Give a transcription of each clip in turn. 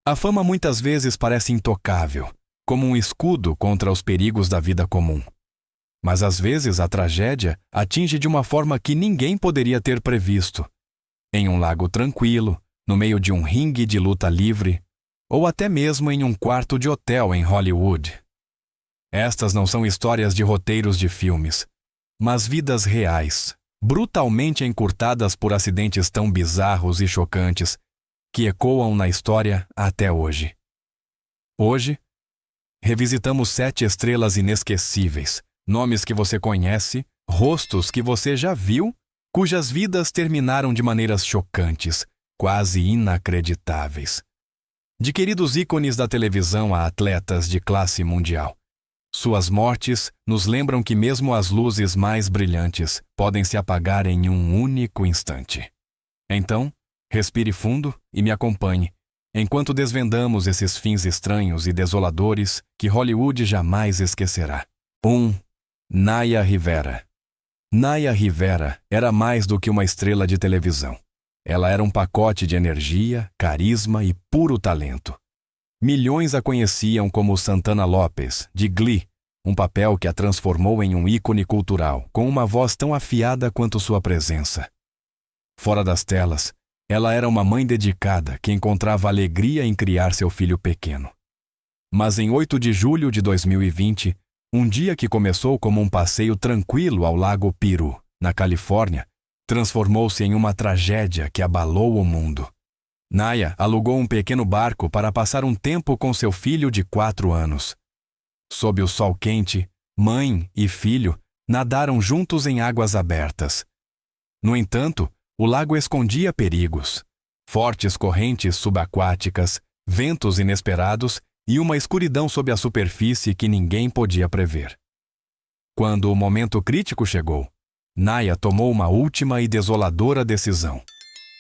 A fama muitas vezes parece intocável, como um escudo contra os perigos da vida comum. Mas às vezes a tragédia atinge de uma forma que ninguém poderia ter previsto. Em um lago tranquilo, no meio de um ringue de luta livre, ou até mesmo em um quarto de hotel em Hollywood. Estas não são histórias de roteiros de filmes, mas vidas reais, brutalmente encurtadas por acidentes tão bizarros e chocantes que ecoam na história até hoje. Hoje, revisitamos 7 estrelas inesquecíveis, nomes que você conhece, rostos que você já viu, cujas vidas terminaram de maneiras chocantes, quase inacreditáveis. De queridos ícones da televisão a atletas de classe mundial. Suas mortes nos lembram que mesmo as luzes mais brilhantes podem se apagar em um único instante. Então, respire fundo e me acompanhe, enquanto desvendamos esses fins estranhos e desoladores que Hollywood jamais esquecerá. 1. Naya Rivera. Naya Rivera era mais do que uma estrela de televisão. Ela era um pacote de energia, carisma e puro talento. Milhões a conheciam como Santana Lopes, de Glee, um papel que a transformou em um ícone cultural, com uma voz tão afiada quanto sua presença. Fora das telas, ela era uma mãe dedicada que encontrava alegria em criar seu filho pequeno. Mas em 8 de julho de 2020, um dia que começou como um passeio tranquilo ao Lago Piru, na Califórnia, transformou-se em uma tragédia que abalou o mundo. Naya alugou um pequeno barco para passar um tempo com seu filho de 4 anos. Sob o sol quente, mãe e filho nadaram juntos em águas abertas. No entanto, o lago escondia perigos. Fortes correntes subaquáticas, ventos inesperados e uma escuridão sob a superfície que ninguém podia prever. Quando o momento crítico chegou, Naya tomou uma última e desoladora decisão.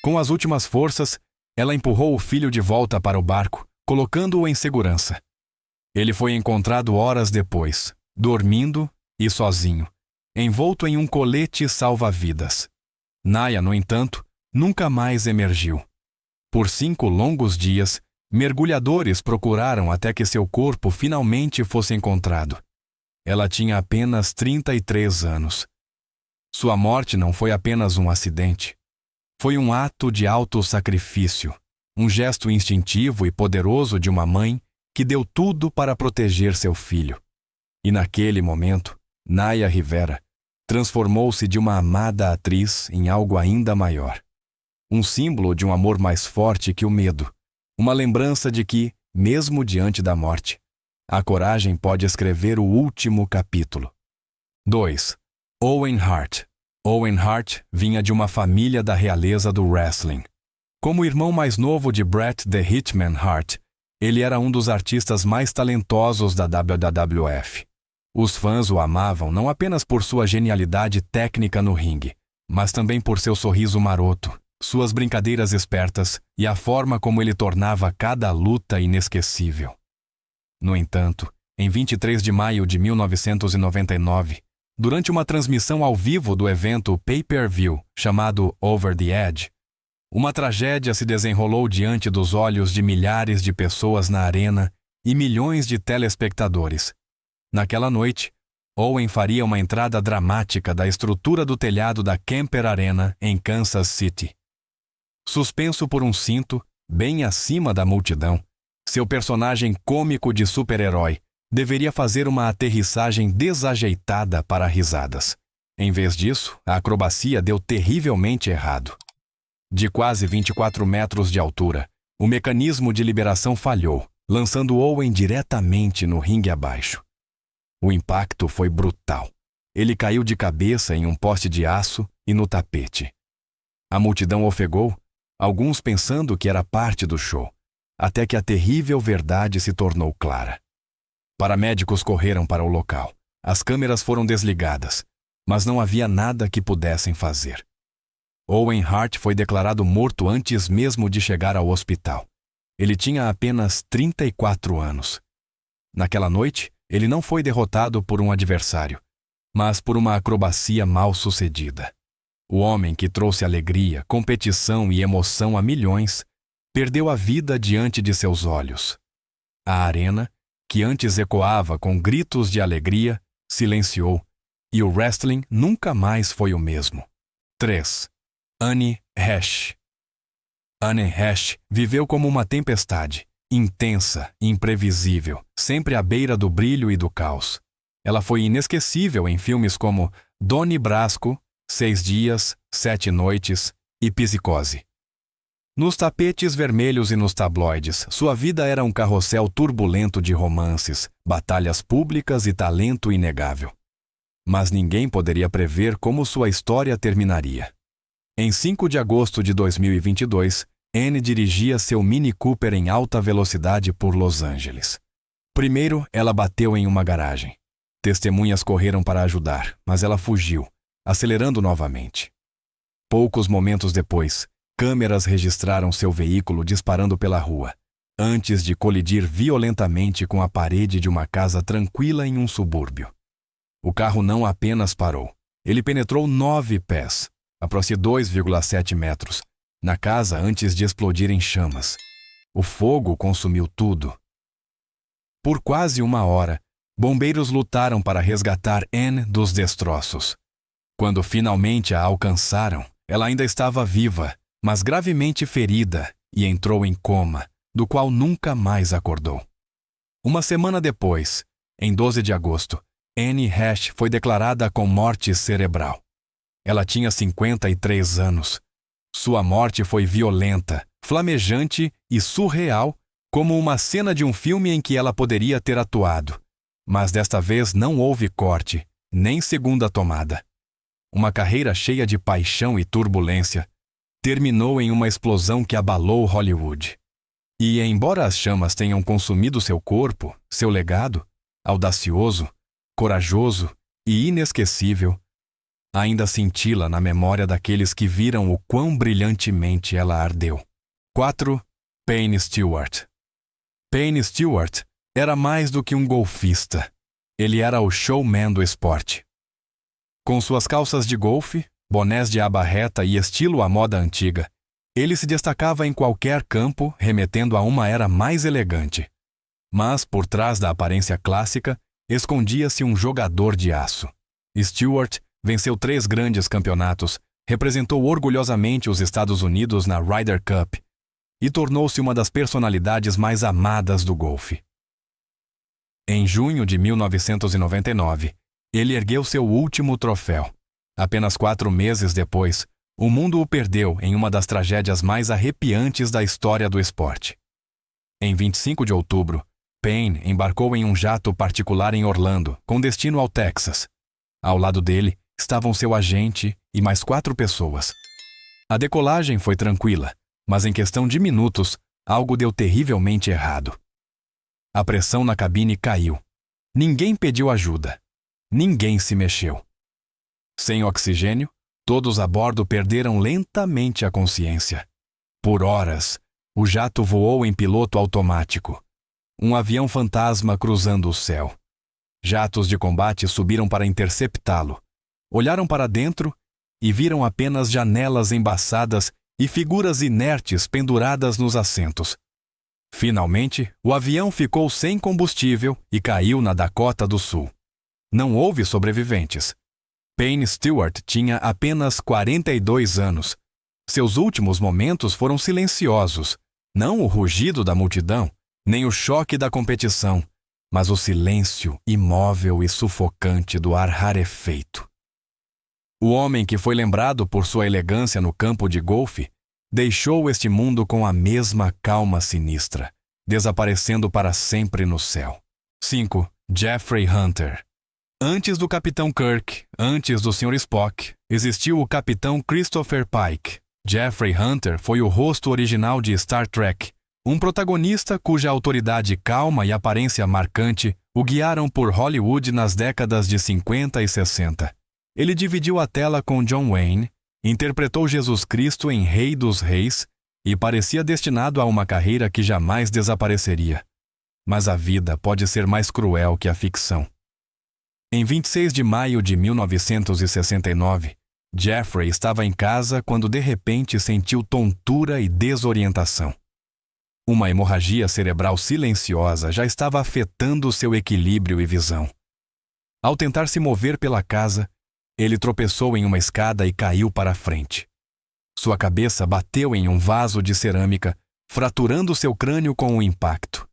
Com as últimas forças, ela empurrou o filho de volta para o barco, colocando-o em segurança. Ele foi encontrado horas depois, dormindo e sozinho, envolto em um colete salva-vidas. Naya, no entanto, nunca mais emergiu. Por 5 longos dias, mergulhadores procuraram até que seu corpo finalmente fosse encontrado. Ela tinha apenas 33 anos. Sua morte não foi apenas um acidente. Foi um ato de autossacrifício, um gesto instintivo e poderoso de uma mãe que deu tudo para proteger seu filho. E naquele momento, Naya Rivera transformou-se de uma amada atriz em algo ainda maior. Um símbolo de um amor mais forte que o medo. Uma lembrança de que, mesmo diante da morte, a coragem pode escrever o último capítulo. 2. Owen Hart. Owen Hart vinha de uma família da realeza do wrestling. Como irmão mais novo de Bret The Hitman Hart, ele era um dos artistas mais talentosos da WWF. Os fãs o amavam não apenas por sua genialidade técnica no ringue, mas também por seu sorriso maroto, suas brincadeiras espertas e a forma como ele tornava cada luta inesquecível. No entanto, em 23 de maio de 1999, durante uma transmissão ao vivo do evento pay-per-view chamado Over the Edge, uma tragédia se desenrolou diante dos olhos de milhares de pessoas na arena e milhões de telespectadores. Naquela noite, Owen faria uma entrada dramática da estrutura do telhado da Kemper Arena em Kansas City. Suspenso por um cinto, bem acima da multidão, seu personagem cômico de super-herói deveria fazer uma aterrissagem desajeitada para risadas. Em vez disso, a acrobacia deu terrivelmente errado. De quase 24 metros de altura, o mecanismo de liberação falhou, lançando Owen diretamente no ringue abaixo. O impacto foi brutal. Ele caiu de cabeça em um poste de aço e no tapete. A multidão ofegou, alguns pensando que era parte do show, até que a terrível verdade se tornou clara. Paramédicos correram para o local. As câmeras foram desligadas, mas não havia nada que pudessem fazer. Owen Hart foi declarado morto antes mesmo de chegar ao hospital. Ele tinha apenas 34 anos. Naquela noite, ele não foi derrotado por um adversário, mas por uma acrobacia mal sucedida. O homem que trouxe alegria, competição e emoção a milhões perdeu a vida diante de seus olhos. A arena, que antes ecoava com gritos de alegria, silenciou, e o wrestling nunca mais foi o mesmo. 3. Anne Heche. Anne Heche viveu como uma tempestade, intensa e imprevisível, sempre à beira do brilho e do caos. Ela foi inesquecível em filmes como Donnie Brasco, 6 Dias, 7 Noites e Psicose. Nos tapetes vermelhos e nos tabloides, sua vida era um carrossel turbulento de romances, batalhas públicas e talento inegável. Mas ninguém poderia prever como sua história terminaria. Em 5 de agosto de 2022, Anne dirigia seu Mini Cooper em alta velocidade por Los Angeles. Primeiro, ela bateu em uma garagem. Testemunhas correram para ajudar, mas ela fugiu, acelerando novamente. Poucos momentos depois, câmeras registraram seu veículo disparando pela rua, antes de colidir violentamente com a parede de uma casa tranquila em um subúrbio. O carro não apenas parou, ele penetrou 9 pés, aproximadamente 2,7 metros, na casa antes de explodir em chamas. O fogo consumiu tudo. Por quase 1 hora, bombeiros lutaram para resgatar Anne dos destroços. Quando finalmente a alcançaram, ela ainda estava viva, mas gravemente ferida, e entrou em coma, do qual nunca mais acordou. 1 semana depois, em 12 de agosto, Anne Heche foi declarada com morte cerebral. Ela tinha 53 anos. Sua morte foi violenta, flamejante e surreal, como uma cena de um filme em que ela poderia ter atuado. Mas desta vez não houve corte, nem segunda tomada. Uma carreira cheia de paixão e turbulência terminou em uma explosão que abalou Hollywood. E, embora as chamas tenham consumido seu corpo, seu legado, audacioso, corajoso e inesquecível, ainda cintila na memória daqueles que viram o quão brilhantemente ela ardeu. 4. Payne Stewart. Payne Stewart era mais do que um golfista. Ele era o showman do esporte. Com suas calças de golfe, bonés de aba reta e estilo à moda antiga, ele se destacava em qualquer campo, remetendo a uma era mais elegante. Mas, por trás da aparência clássica, escondia-se um jogador de aço. Stewart venceu 3 grandes campeonatos, representou orgulhosamente os Estados Unidos na Ryder Cup e tornou-se uma das personalidades mais amadas do golfe. Em junho de 1999, ele ergueu seu último troféu. Apenas 4 meses depois, o mundo o perdeu em uma das tragédias mais arrepiantes da história do esporte. Em 25 de outubro, Payne embarcou em um jato particular em Orlando, com destino ao Texas. Ao lado dele estavam seu agente e mais 4 pessoas. A decolagem foi tranquila, mas em questão de minutos, algo deu terrivelmente errado. A pressão na cabine caiu. Ninguém pediu ajuda. Ninguém se mexeu. Sem oxigênio, todos a bordo perderam lentamente a consciência. Por horas, o jato voou em piloto automático. Um avião fantasma cruzando o céu. Jatos de combate subiram para interceptá-lo. Olharam para dentro e viram apenas janelas embaçadas e figuras inertes penduradas nos assentos. Finalmente, o avião ficou sem combustível e caiu na Dakota do Sul. Não houve sobreviventes. Payne Stewart tinha apenas 42 anos. Seus últimos momentos foram silenciosos. Não o rugido da multidão, nem o choque da competição, mas o silêncio imóvel e sufocante do ar rarefeito. O homem que foi lembrado por sua elegância no campo de golfe deixou este mundo com a mesma calma sinistra, desaparecendo para sempre no céu. 5. Jeffrey Hunter. Antes do Capitão Kirk, antes do Sr. Spock, existiu o Capitão Christopher Pike. Jeffrey Hunter foi o rosto original de Star Trek, um protagonista cuja autoridade calma e aparência marcante o guiaram por Hollywood nas décadas de 50 e 60. Ele dividiu a tela com John Wayne, interpretou Jesus Cristo em Rei dos Reis e parecia destinado a uma carreira que jamais desapareceria. Mas a vida pode ser mais cruel que a ficção. Em 26 de maio de 1969, Jeffrey estava em casa quando de repente sentiu tontura e desorientação. Uma hemorragia cerebral silenciosa já estava afetando seu equilíbrio e visão. Ao tentar se mover pela casa, ele tropeçou em uma escada e caiu para a frente. Sua cabeça bateu em um vaso de cerâmica, fraturando seu crânio com o impacto.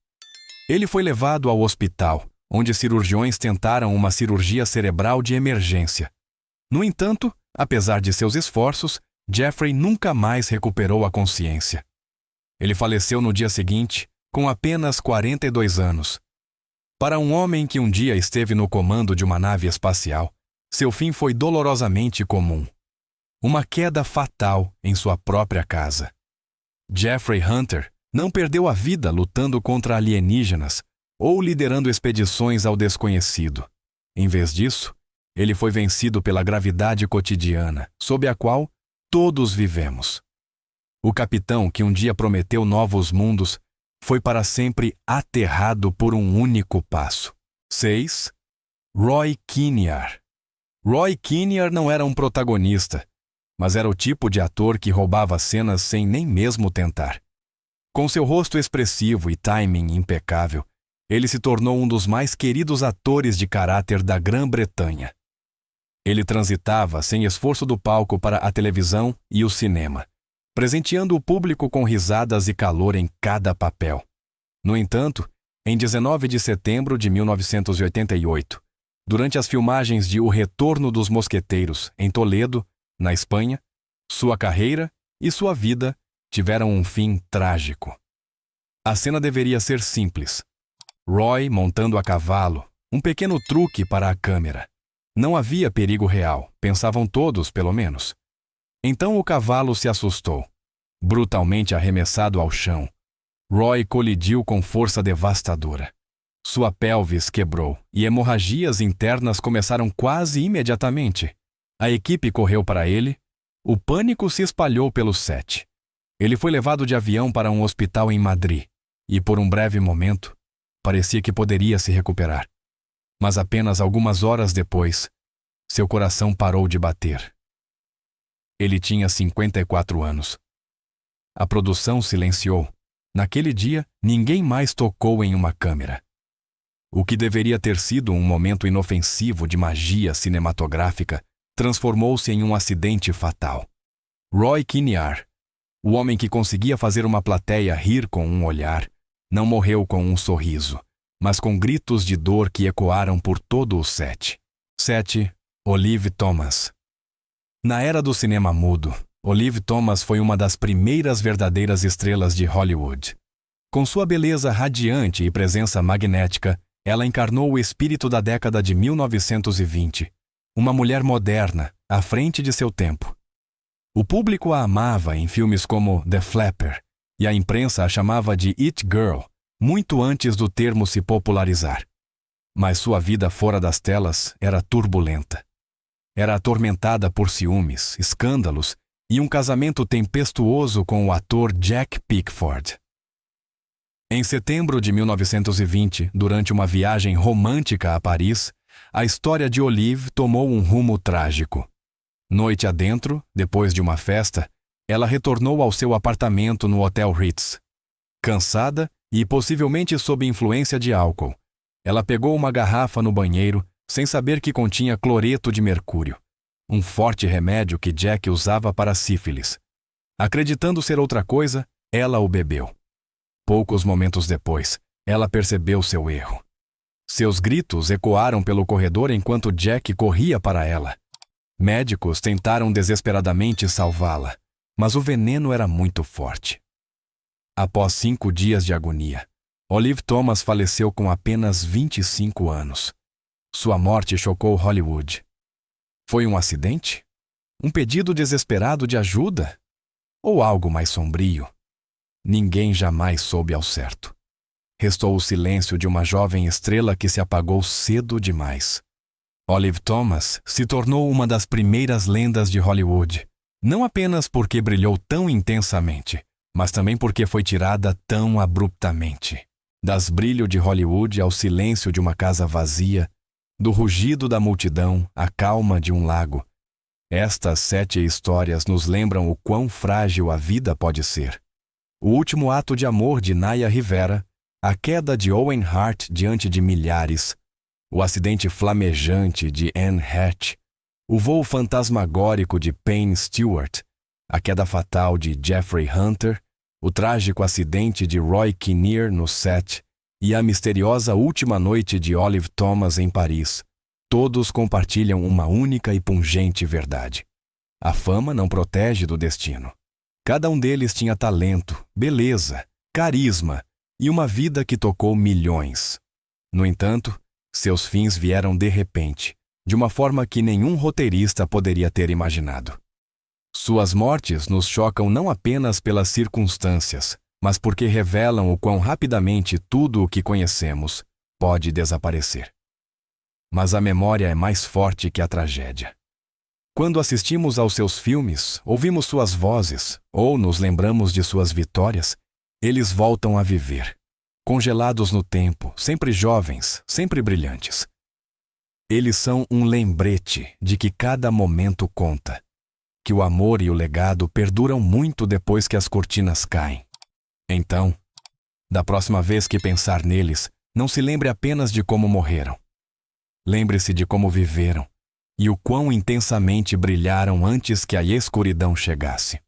Ele foi levado ao hospital, onde cirurgiões tentaram uma cirurgia cerebral de emergência. No entanto, apesar de seus esforços, Jeffrey nunca mais recuperou a consciência. Ele faleceu no dia seguinte, com apenas 42 anos. Para um homem que um dia esteve no comando de uma nave espacial, seu fim foi dolorosamente comum. Uma queda fatal em sua própria casa. Jeffrey Hunter não perdeu a vida lutando contra alienígenas ou liderando expedições ao desconhecido. Em vez disso, ele foi vencido pela gravidade cotidiana, sob a qual todos vivemos. O capitão que um dia prometeu novos mundos foi para sempre aterrado por um único passo. 6. Roy Kinnear. Roy Kinnear não era um protagonista, mas era o tipo de ator que roubava cenas sem nem mesmo tentar. Com seu rosto expressivo e timing impecável, ele se tornou um dos mais queridos atores de caráter da Grã-Bretanha. Ele transitava sem esforço do palco para a televisão e o cinema, presenteando o público com risadas e calor em cada papel. No entanto, em 19 de setembro de 1988, durante as filmagens de O Retorno dos Mosqueteiros, em Toledo, na Espanha, sua carreira e sua vida tiveram um fim trágico. A cena deveria ser simples. Roy montando a cavalo, um pequeno truque para a câmera. Não havia perigo real, pensavam todos, pelo menos. Então o cavalo se assustou. Brutalmente arremessado ao chão, Roy colidiu com força devastadora. Sua pelvis quebrou e hemorragias internas começaram quase imediatamente. A equipe correu para ele. O pânico se espalhou pelo set. Ele foi levado de avião para um hospital em Madrid e, por um breve momento, parecia que poderia se recuperar. Mas apenas algumas horas depois, seu coração parou de bater. Ele tinha 54 anos. A produção silenciou. Naquele dia, ninguém mais tocou em uma câmera. O que deveria ter sido um momento inofensivo de magia cinematográfica transformou-se em um acidente fatal. Roy Kinnear, o homem que conseguia fazer uma plateia rir com um olhar, não morreu com um sorriso, mas com gritos de dor que ecoaram por todo o set. 7. Olive Thomas. Na era do cinema mudo, Olive Thomas foi uma das primeiras verdadeiras estrelas de Hollywood. Com sua beleza radiante e presença magnética, ela encarnou o espírito da década de 1920, uma mulher moderna, à frente de seu tempo. O público a amava em filmes como The Flapper, e a imprensa a chamava de It Girl, muito antes do termo se popularizar. Mas sua vida fora das telas era turbulenta. Era atormentada por ciúmes, escândalos e um casamento tempestuoso com o ator Jack Pickford. Em setembro de 1920, durante uma viagem romântica a Paris, a história de Olive tomou um rumo trágico. Noite adentro, depois de uma festa, ela retornou ao seu apartamento no Hotel Ritz. Cansada e possivelmente sob influência de álcool, ela pegou uma garrafa no banheiro sem saber que continha cloreto de mercúrio, um forte remédio que Jack usava para sífilis. Acreditando ser outra coisa, ela o bebeu. Poucos momentos depois, ela percebeu seu erro. Seus gritos ecoaram pelo corredor enquanto Jack corria para ela. Médicos tentaram desesperadamente salvá-la, mas o veneno era muito forte. Após 5 dias de agonia, Olive Thomas faleceu com apenas 25 anos. Sua morte chocou Hollywood. Foi um acidente? Um pedido desesperado de ajuda? Ou algo mais sombrio? Ninguém jamais soube ao certo. Restou o silêncio de uma jovem estrela que se apagou cedo demais. Olive Thomas se tornou uma das primeiras lendas de Hollywood, não apenas porque brilhou tão intensamente, mas também porque foi tirada tão abruptamente. Das brilho de Hollywood ao silêncio de uma casa vazia, do rugido da multidão à calma de um lago. Estas 7 histórias nos lembram o quão frágil a vida pode ser. o último ato de amor de Naya Rivera, a queda de Owen Hart diante de milhares, o acidente flamejante de Anne Hatch, o voo fantasmagórico de Payne Stewart, a queda fatal de Jeffrey Hunter, o trágico acidente de Roy Kinnear no set e a misteriosa última noite de Olive Thomas em Paris, todos compartilham uma única e pungente verdade. A fama não protege do destino. Cada um deles tinha talento, beleza, carisma e uma vida que tocou milhões. No entanto, seus fins vieram de repente, de uma forma que nenhum roteirista poderia ter imaginado. Suas mortes nos chocam não apenas pelas circunstâncias, mas porque revelam o quão rapidamente tudo o que conhecemos pode desaparecer. Mas a memória é mais forte que a tragédia. Quando assistimos aos seus filmes, ouvimos suas vozes ou nos lembramos de suas vitórias, eles voltam a viver, congelados no tempo, sempre jovens, sempre brilhantes. Eles são um lembrete de que cada momento conta, que o amor e o legado perduram muito depois que as cortinas caem. Então, da próxima vez que pensar neles, não se lembre apenas de como morreram. Lembre-se de como viveram e o quão intensamente brilharam antes que a escuridão chegasse.